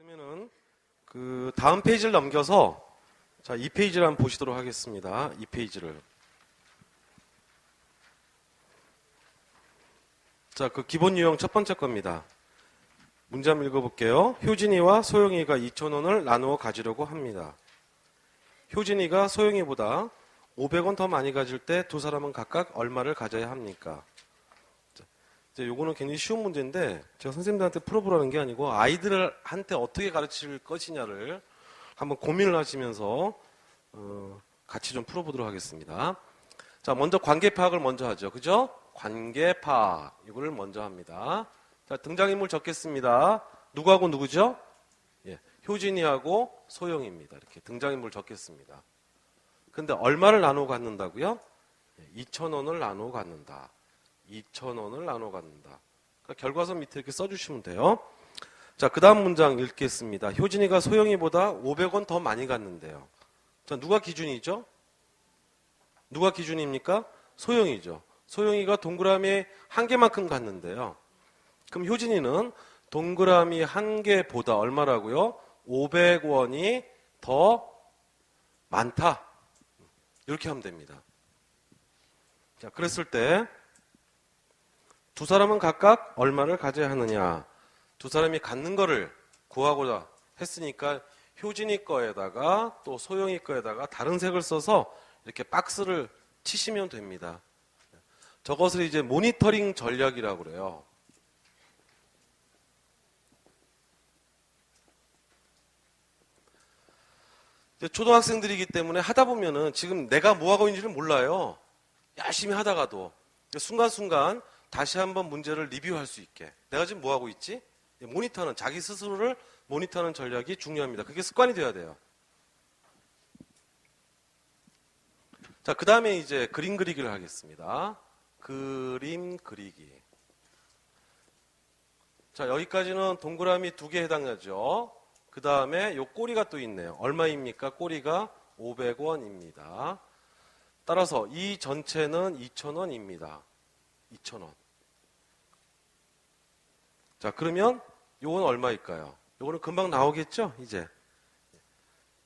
그러면은 그 다음 페이지를 넘겨서 자, 이 페이지를 한번 보시도록 하겠습니다. 이 페이지를. 자, 그 기본 유형 첫 번째 겁니다. 문제 한번 읽어볼게요. 효진이와 소영이가 2,000원을 나누어 가지려고 합니다. 효진이가 소영이보다 500원 더 많이 가질 때 두 사람은 각각 얼마를 가져야 합니까? 이제 요거는 굉장히 쉬운 문제인데 제가 선생님들한테 풀어보라는 게 아니고 아이들한테 어떻게 가르칠 것이냐를 한번 고민을 하시면서 같이 좀 풀어보도록 하겠습니다. 자, 먼저 관계 파악을 먼저 하죠. 그죠? 관계 파악 이거를 먼저 합니다. 자, 등장인물 적겠습니다. 누구하고 누구죠? 예, 효진이하고 소영입니다. 이렇게 등장인물 적겠습니다. 근데 얼마를 나누어 갖는다고요? 2,000원을 나누어 갖는다. 2,000원을 나눠 갖는다. 그러니까 결과선 밑에 이렇게 써주시면 돼요. 자, 그 다음 문장 읽겠습니다. 효진이가 소영이보다 500원 더 많이 갖는데요. 자, 누가 기준이죠? 누가 기준입니까? 소영이죠. 소영이가 동그라미 한 개만큼 갖는데요. 그럼 효진이는 동그라미 한 개보다 얼마라고요? 500원이 더 많다. 이렇게 하면 됩니다. 자, 그랬을 때 두 사람은 각각 얼마를 가져야 하느냐. 두 사람이 갖는 거를 구하고자 했으니까 효진이 거에다가 또 소영이 거에다가 다른 색을 써서 이렇게 박스를 치시면 됩니다. 저것을 이제 모니터링 전략이라고 그래요. 이제 초등학생들이기 때문에 하다 보면은 지금 내가 뭐 하고 있는지를 몰라요. 열심히 하다가도 순간순간 다시 한번 문제를 리뷰할 수 있게. 내가 지금 뭐 하고 있지? 모니터는 자기 스스로를 모니터하는 전략이 중요합니다. 그게 습관이 돼야 돼요. 자, 그 다음에 이제 그림 그리기를 하겠습니다. 그림 그리기. 자, 여기까지는 동그라미 2개 해당하죠. 그 다음에 요 꼬리가 또 있네요. 얼마입니까? 꼬리가 500원입니다. 따라서 이 전체는 2,000원입니다. 2,000원. 자, 그러면 요건 얼마일까요? 요거는 금방 나오겠죠? 이제.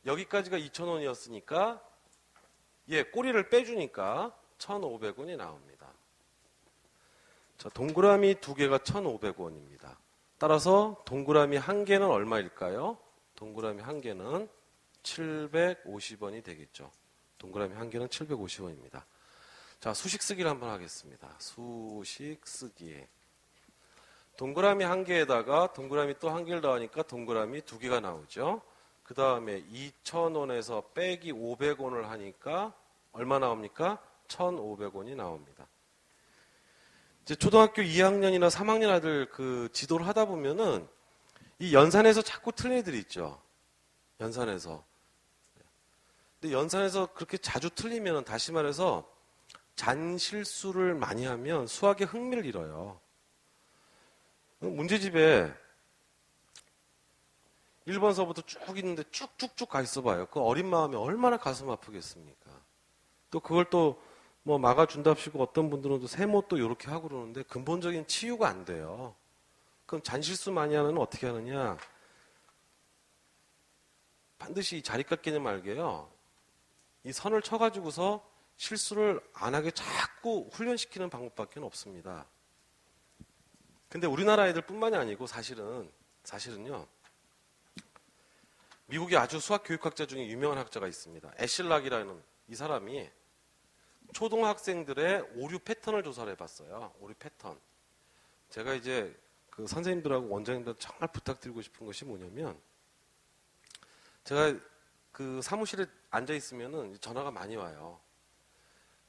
여기까지가 2,000원이었으니까 꼬리를 빼주니까 1,500원이 나옵니다. 자, 동그라미 2개가 1,500원입니다. 따라서 동그라미 한 개는 얼마일까요? 동그라미 한 개는 750원이 되겠죠. 동그라미 한 개는 750원입니다. 자, 수식 쓰기를 한번 하겠습니다. 수식 쓰기. 동그라미 한 개에다가 동그라미 또 한 개를 더하니까 동그라미 2개가 나오죠. 그 다음에 2,000원에서 빼기 500원을 하니까 얼마 나옵니까? 1,500원이 나옵니다. 이제 초등학교 2학년이나 3학년 아들 그 지도를 하다 보면은 이 연산에서 자꾸 틀린 애들이 있죠. 연산에서. 근데 연산에서 그렇게 자주 틀리면 다시 말해서 잔실수를 많이 하면 수학의 흥미를 잃어요. 문제집에 1번서부터 쭉 있는데 쭉쭉쭉 가 있어 봐요. 그 어린 마음이 얼마나 가슴 아프겠습니까? 또 그걸 또 뭐 막아준답시고 어떤 분들은 또 세모 또 이렇게 하고 그러는데 근본적인 치유가 안 돼요. 그럼 잔실수 많이 하는 어떻게 하느냐? 반드시 자리값 개념 알게요. 이 선을 쳐가지고서 실수를 안 하게 자꾸 훈련시키는 방법밖에 없습니다. 근데 우리나라 애들 뿐만이 아니고 사실은요. 미국의 아주 수학 교육학자 중에 유명한 학자가 있습니다. 애실락이라는 이 사람이 초등학생들의 오류 패턴을 조사를 해봤어요. 오류 패턴. 제가 이제 그 선생님들하고 원장님들 정말 부탁드리고 싶은 것이 뭐냐면 제가 그 사무실에 앉아 있으면은 전화가 많이 와요.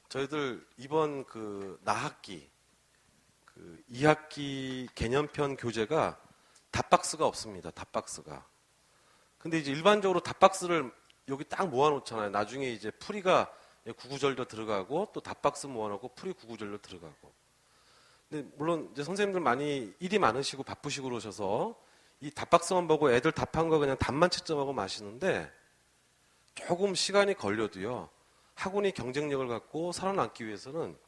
저희들 이번 그 나학기 그 2학기 개념편 교재가 답박스가 없습니다. 답박스가. 근데 이제 일반적으로 답박스를 여기 딱 모아놓잖아요. 나중에 이제 풀이가 구구절절 들어가고 또 답박스 모아놓고 풀이 구구절절 들어가고. 근데 물론 이제 선생님들 많이 일이 많으시고 바쁘시고 그러셔서 이 답박스만 보고 애들 답한 거 그냥 답만 채점하고 마시는데 조금 시간이 걸려도요. 학원이 경쟁력을 갖고 살아남기 위해서는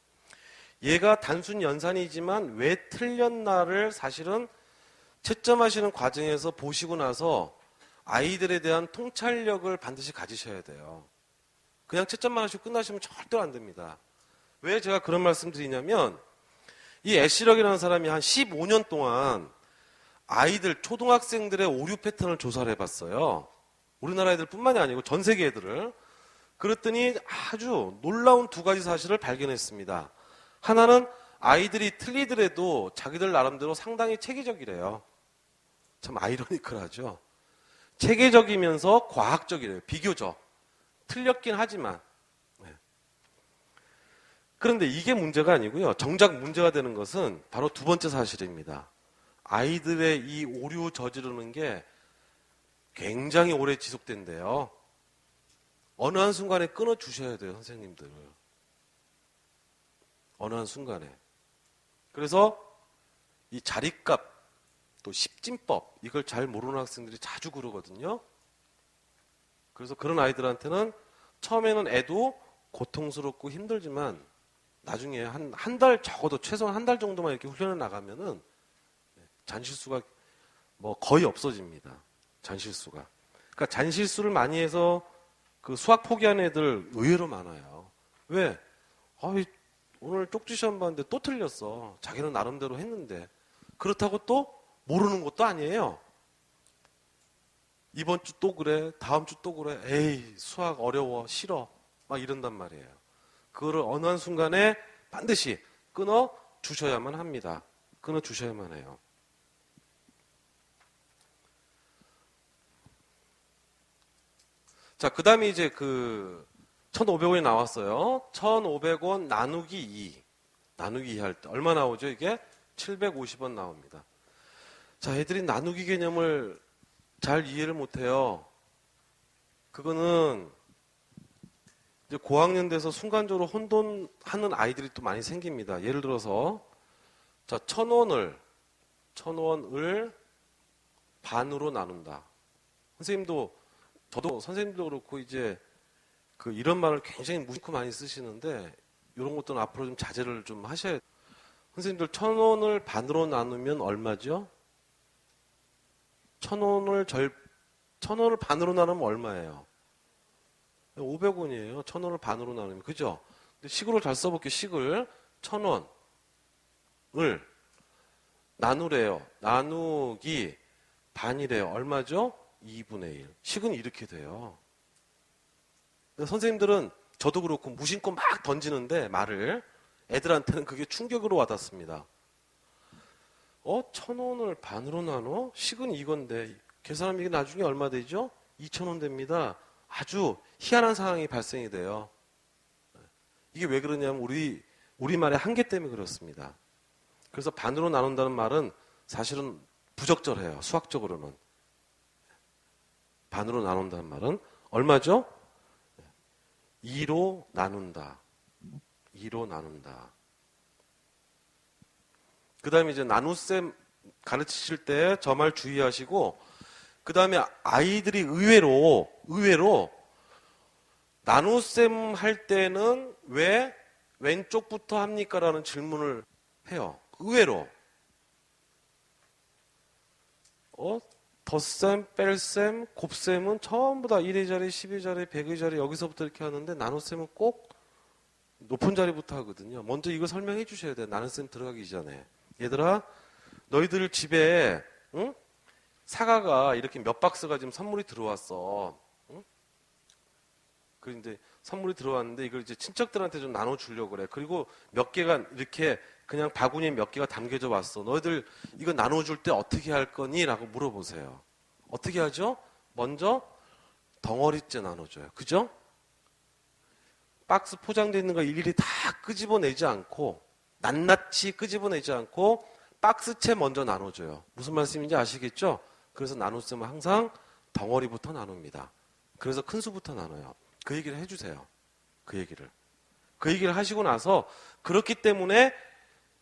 얘가 단순 연산이지만 왜 틀렸나를 사실은 채점하시는 과정에서 보시고 나서 아이들에 대한 통찰력을 반드시 가지셔야 돼요. 그냥 채점만 하시고 끝나시면 절대 안 됩니다. 왜 제가 그런 말씀 드리냐면 이 애쉬럭이라는 사람이 한 15년 동안 아이들, 초등학생들의 오류 패턴을 조사를 해봤어요. 우리나라 애들뿐만이 아니고 전 세계 애들을. 그랬더니 아주 놀라운 두 가지 사실을 발견했습니다. 하나는 아이들이 틀리더라도 자기들 나름대로 상당히 체계적이래요. 참 아이러니컬하죠. 체계적이면서 과학적이래요. 비교적. 틀렸긴 하지만. 네. 그런데 이게 문제가 아니고요. 정작 문제가 되는 것은 바로 두 번째 사실입니다. 아이들의 이 오류 저지르는 게 굉장히 오래 지속된대요. 어느 한순간에 끊어주셔야 돼요, 선생님들. 어느 한순간에. 그래서 이 자리값, 또 십진법, 이걸 잘 모르는 학생들이 자주 그러거든요. 그래서 그런 아이들한테는 처음에는 애도 고통스럽고 힘들지만 나중에 한 달, 적어도 최소한 한 달 정도만 이렇게 훈련을 나가면은 잔실수가 뭐 거의 없어집니다. 잔실수가. 그러니까 잔실수를 많이 해서 그 수학 포기한 애들 의외로 많아요. 왜? 오늘 쪽지 시험 봤는데 또 틀렸어. 자기는 나름대로 했는데. 그렇다고 또 모르는 것도 아니에요. 이번 주 또 그래. 다음 주 또 그래. 에이, 수학 어려워. 싫어. 막 이런단 말이에요. 그거를 어느 한순간에 반드시 끊어 주셔야만 합니다. 끊어 주셔야만 해요. 자, 그 다음에 이제 1,500원이 나왔어요. 1,500원 나누기 2. 나누기 2 할 때 얼마 나오죠? 이게 750원 나옵니다. 자, 애들이 나누기 개념을 잘 이해를 못해요. 그거는 이제 고학년 돼서 순간적으로 혼돈하는 아이들이 또 많이 생깁니다. 예를 들어서 자, 1,000원을 반으로 나눈다. 저도 선생님도 그렇고 이제 이런 말을 굉장히 무심코 많이 쓰시는데 이런 것들은 앞으로 좀 자제를 좀 하셔야 돼요. 선생님들 1,000원을 반으로 나누면 얼마죠? 1,000원을 반으로 나누면 얼마예요? 500원이에요. 1,000원을 반으로 나누면. 그죠? 근데 식으로 잘 써볼게요. 식을 1,000원을 나누래요. 나누기 반이래요. 얼마죠? 2분의 1. 식은 이렇게 돼요. 선생님들은 저도 그렇고 무심코 막 던지는데 말을 애들한테는 그게 충격으로 와닿습니다. 1,000원을 반으로 나눠? 식은 이건데 계산하면 이게 나중에 얼마 되죠? 2,000원 됩니다. 아주 희한한 상황이 발생이 돼요. 이게 왜 그러냐면 우리말의 한계 때문에 그렇습니다. 그래서 반으로 나눈다는 말은 사실은 부적절해요. 수학적으로는. 반으로 나눈다는 말은 얼마죠? 2로 나눈다. 2로 나눈다. 그 다음에 이제 나눗셈 가르치실 때 저 말 주의하시고, 그 다음에 아이들이 의외로 나눗셈 할 때는 왜 왼쪽부터 합니까? 라는 질문을 해요. 의외로. 덧셈, 뺄셈, 곱셈은 전부 다 1의 자리, 10의 자리, 100의 자리 여기서부터 이렇게 하는데 나눗셈은 꼭 높은 자리부터 하거든요. 먼저 이걸 설명해 주셔야 돼요. 나눗셈 들어가기 전에. 얘들아, 너희들 집에 사과가 이렇게 몇 박스가 지금 선물이 들어왔어. 그 이제 선물이 들어왔는데 이걸 이제 친척들한테 좀 나눠주려고 그래. 그리고 몇 개가 이렇게 그냥 바구니에 몇 개가 담겨져 왔어. 너희들 이거 나눠줄 때 어떻게 할 거니? 라고 물어보세요. 어떻게 하죠? 먼저 덩어리째 나눠줘요. 그죠? 박스 포장되어 있는 거 일일이 다 끄집어내지 않고 낱낱이 끄집어내지 않고 박스채 먼저 나눠줘요. 무슨 말씀인지 아시겠죠? 그래서 나눗셈은 항상 덩어리부터 나눕니다. 그래서 큰 수부터 나눠요. 그 얘기를 해주세요. 그 얘기를 하시고 나서 그렇기 때문에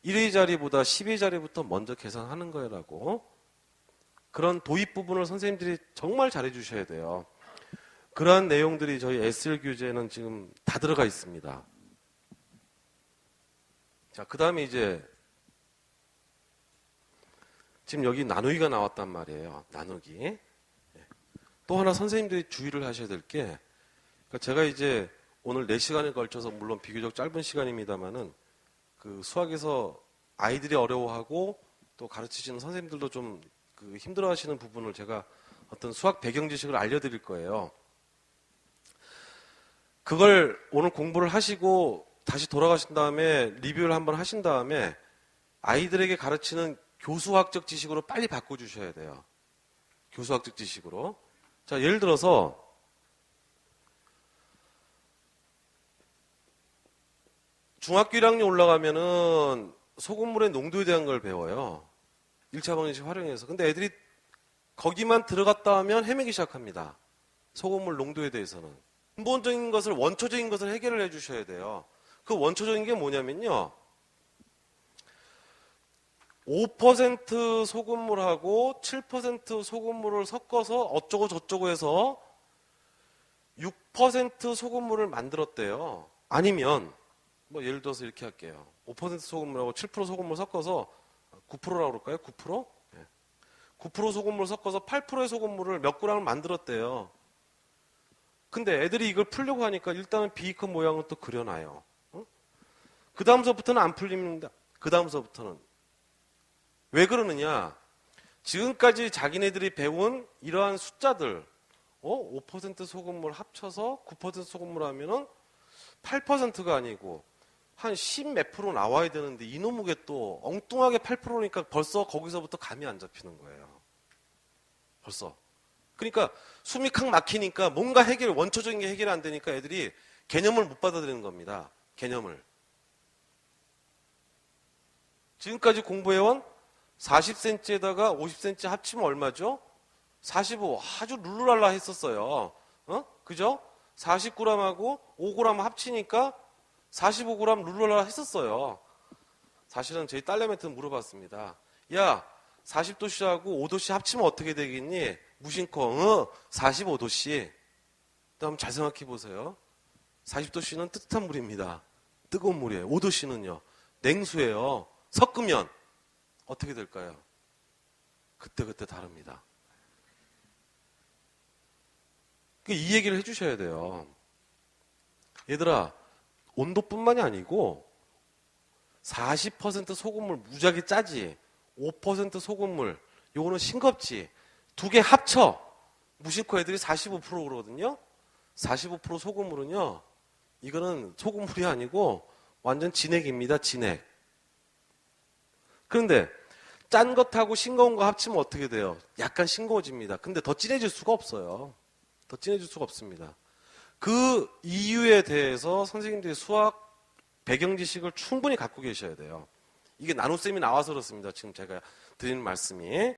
1의 자리보다 10의 자리부터 먼저 계산하는 거라고. 그런 도입 부분을 선생님들이 정말 잘해 주셔야 돼요. 그러한 내용들이 저희 SL 교재에는 지금 다 들어가 있습니다. 자, 그 다음에 이제 지금 여기 나누기가 나왔단 말이에요. 나누기. 또 하나 선생님들이 주의를 하셔야 될 게, 그러니까 제가 이제 오늘 4시간에 걸쳐서 물론 비교적 짧은 시간입니다만은 그 수학에서 아이들이 어려워하고 또 가르치시는 선생님들도 좀 그 힘들어하시는 부분을 제가 어떤 수학 배경 지식을 알려드릴 거예요. 그걸 오늘 공부를 하시고 다시 돌아가신 다음에 리뷰를 한번 하신 다음에 아이들에게 가르치는 교수학적 지식으로 빨리 바꿔주셔야 돼요. 교수학적 지식으로. 자, 예를 들어서 중학교 1학년 올라가면은 소금물의 농도에 대한 걸 배워요. 1차 방정식 활용해서. 근데 애들이 거기만 들어갔다 하면 헤매기 시작합니다. 소금물 농도에 대해서는. 근본적인 것을, 원초적인 것을 해결을 해 주셔야 돼요. 그 원초적인 게 뭐냐면요. 5% 소금물하고 7% 소금물을 섞어서 어쩌고 저쩌고 해서 6% 소금물을 만들었대요. 아니면 뭐 예를 들어서 이렇게 할게요. 5% 소금물하고 7% 소금물 섞어서 9%라고 그럴까요? 9%? 네. 9% 소금물 섞어서 8%의 소금물을 몇 g을 만들었대요. 근데 애들이 이걸 풀려고 하니까 일단은 비이컵 모양을 또 그려놔요. 그 다음서부터는 안 풀립니다. 그 다음서부터는. 왜 그러느냐? 지금까지 자기네들이 배운 이러한 숫자들, 5% 소금물 합쳐서 9% 소금물 하면은 8%가 아니고 한 10 몇 프로 나와야 되는데 이놈의 또 엉뚱하게 8%니까 벌써 거기서부터 감이 안 잡히는 거예요. 벌써. 그러니까 숨이 칵 막히니까 뭔가 원초적인 게 해결이 안 되니까 애들이 개념을 못 받아들이는 겁니다. 개념을. 지금까지 공부해온 40cm에다가 50cm 합치면 얼마죠? 45. 아주 룰루랄라 했었어요. 그죠? 40g하고 5g 합치니까 45g 룰루랄라 했었어요. 사실은 저희 딸내미한테 물어봤습니다. 야, 40도씨하고 5도씨 합치면 어떻게 되겠니? 무심코 45도씨. 한번 잘 생각해 보세요. 40도씨는 뜨뜻한 물입니다. 뜨거운 물이에요. 5도씨는요. 냉수예요. 섞으면 어떻게 될까요? 그때그때 다릅니다. 이 얘기를 해주셔야 돼요. 얘들아, 온도뿐만이 아니고 40% 소금물 무지하게 짜지, 5% 소금물 요거는 싱겁지, 두 개 합쳐 무심코 애들이 45% 그러거든요. 45% 소금물은요, 이거는 소금물이 아니고 완전 진액입니다. 진액. 그런데 짠 것하고 싱거운 거 합치면 어떻게 돼요? 약간 싱거워집니다. 근데 더 진해질 수가 없어요. 더 진해질 수가 없습니다. 그 이유에 대해서 선생님들이 수학 배경 지식을 충분히 갖고 계셔야 돼요. 이게 나눗셈이 나와서 그렇습니다. 지금 제가 드리는 말씀이.